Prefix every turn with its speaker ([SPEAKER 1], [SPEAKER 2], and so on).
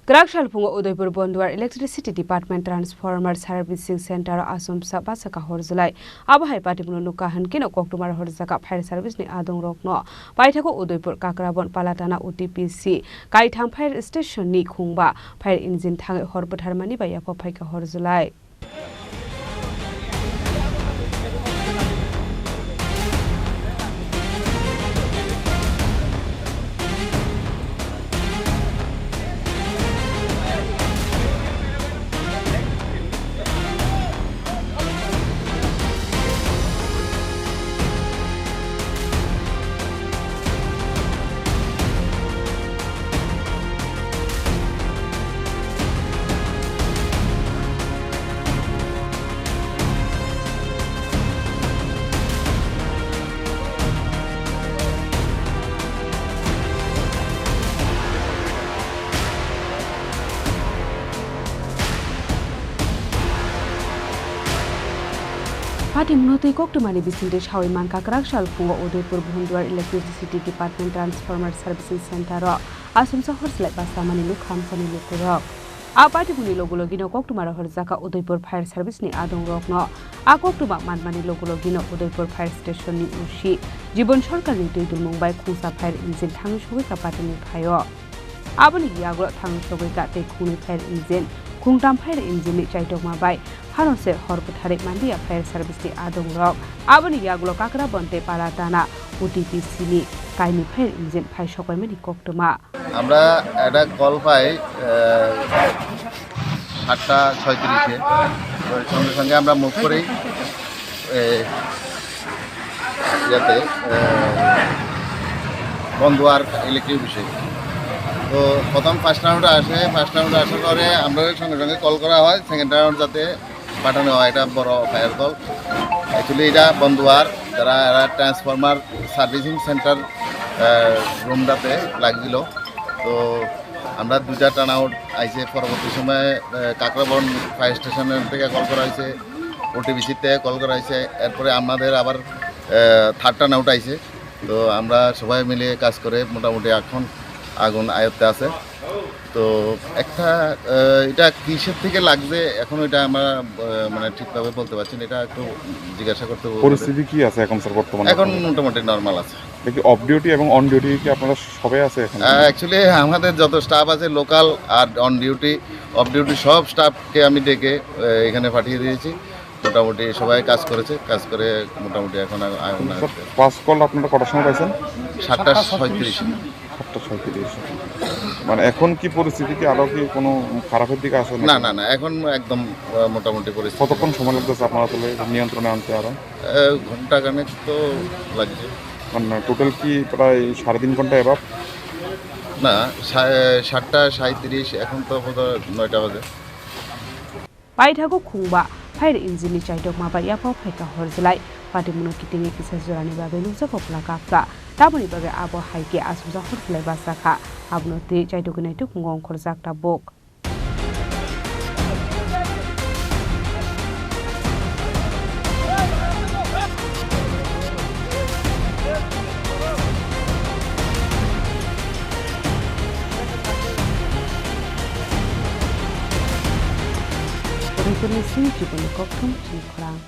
[SPEAKER 1] Kraksal Phungo Udaipur Bandowar Electricity Department Transformer Servicing Centero Achumsa Bachakha Horjwlai Abohai Patimung Nukha Hunkhe Koktwma Rohorjakha Fire Service ni Adongrok no Paithango Udaipur Kakraban Palatana OTPC Kaitham Fire Station ni Khungba Fire Engine Thangwi Bwtharmani ba Yaphao Phaikha Horjwlai Patimung Koktwma Bisinde Shawi Manka Kraksal Phungo Udaipur Bandowar Electricity Department Transformer Servicing Centero Achumsa Horjwlai Bwtharmani Nukha Lukurok Patimung Logologino Koktwma Rohorjakha Udaipur Fire Service ni Adongrok no Koktwma Manmani Logologino Udaipur Fire Station ni Ushi Jibon Sarkar ni Tuidulmung bai Khungsa Fire Engine Thangwi Sogika Patimung Phayo Aboni Yagro Thangwi Sogika te Khungni Fire Engine Khungtam Fire Engine ni Chaitokma bai Harose Horbutharik Mandia Fire Service ni Adongrok Aboni Yagulo Kakraban te Palatana OTPC ni Kaini Fire Engine Phai Sokoimani Koktwma
[SPEAKER 2] আমরা একটা call পাই 7:36 সঙ্গে সঙ্গে আমরা move করি যাতে বন্দোয়ার electric অফিসে তো প্রথম ফার্স্ট রাউন্ডে আসার পরে আমরা সঙ্গে সঙ্গে কল করা হয় সেকেন্ড রাউন্ড যাতে পাঠানো হয় এটা বড় ফায়ার কল অ্যাকচুয়ালি এটা বন্দোয়ার যারা ট্রান্সফরমার সার্ভিসিং সেন্টার রুমটাতে লাগছিল তো আমরা দুটা টার্ন আউট আইছে পরবর্তী সময়ে কাকরাবন ফায়ার স্টেশনের থেকে কল করা হয়েছে ওটিপিসিতে কল করা হয়েছে এরপরে আমাদের আবার থার্ড টার্ন আউট আইছে তো আমরা সবাই মিলে কাজ করে মোটামুটি এখন আগুন আয়ত্তে আছে তো একটা এটা কিসের থেকে লাগছে এখন এটা আমরা মানে ঠিকভাবে বলতে পারছি না এটা একটু জিজ্ঞাসা করতে হবে
[SPEAKER 3] পরিস্থিতি কি আছে এখন স্যার বর্তমানে
[SPEAKER 2] এখন মোটামুটি নরমাল আছে
[SPEAKER 3] দেখি অফ ডিউটি এবং অন ডিউটি কি আপনারা সবাই আছে এখন
[SPEAKER 2] অ্যাকচুয়ালি আমাদের যত স্টাফ আছে লোকাল আর অন ডিউটি অফ ডিউটি সব স্টাফকে আমি ডেকে এখানে পাঠিয়ে দিয়েছি মোটামুটি সবাই কাজ করেছে কাজ করে মোটামুটি এখন
[SPEAKER 3] পাস কল আপনারা কটার সময় পাইছেন
[SPEAKER 2] 7:37
[SPEAKER 3] মানে এখন কি পরিস্থিতি কি আরো কি কোনো খারাপের দিকে আছে
[SPEAKER 2] না না না এখন একদম মোটামুটি পরিস্থিতি
[SPEAKER 3] কতক্ষণ সময় লাগতেছে আপনারা তাহলে নিয়ন্ত্রণে আনতে আরো
[SPEAKER 2] ঘন্টা খানেক তো লাগছে
[SPEAKER 3] মানে টোটাল কি প্রায় 3.5 ঘন্টা এবার
[SPEAKER 2] না 7:37 এখন তো 9টা বাজে
[SPEAKER 1] Paithango Khungba Fire Engine ni Chaitokma ba Yaphao Phaikha Horjwlai Patimung Kitingi Kisa Jorani ba Belungsa Kopla Kapka Tamoni ba Abohai ke Achumsa Horjwlai Bachakha Abnoti Chaitoknai tu Khungong Khorjakta Bok Chini Koktwma Chini Khorang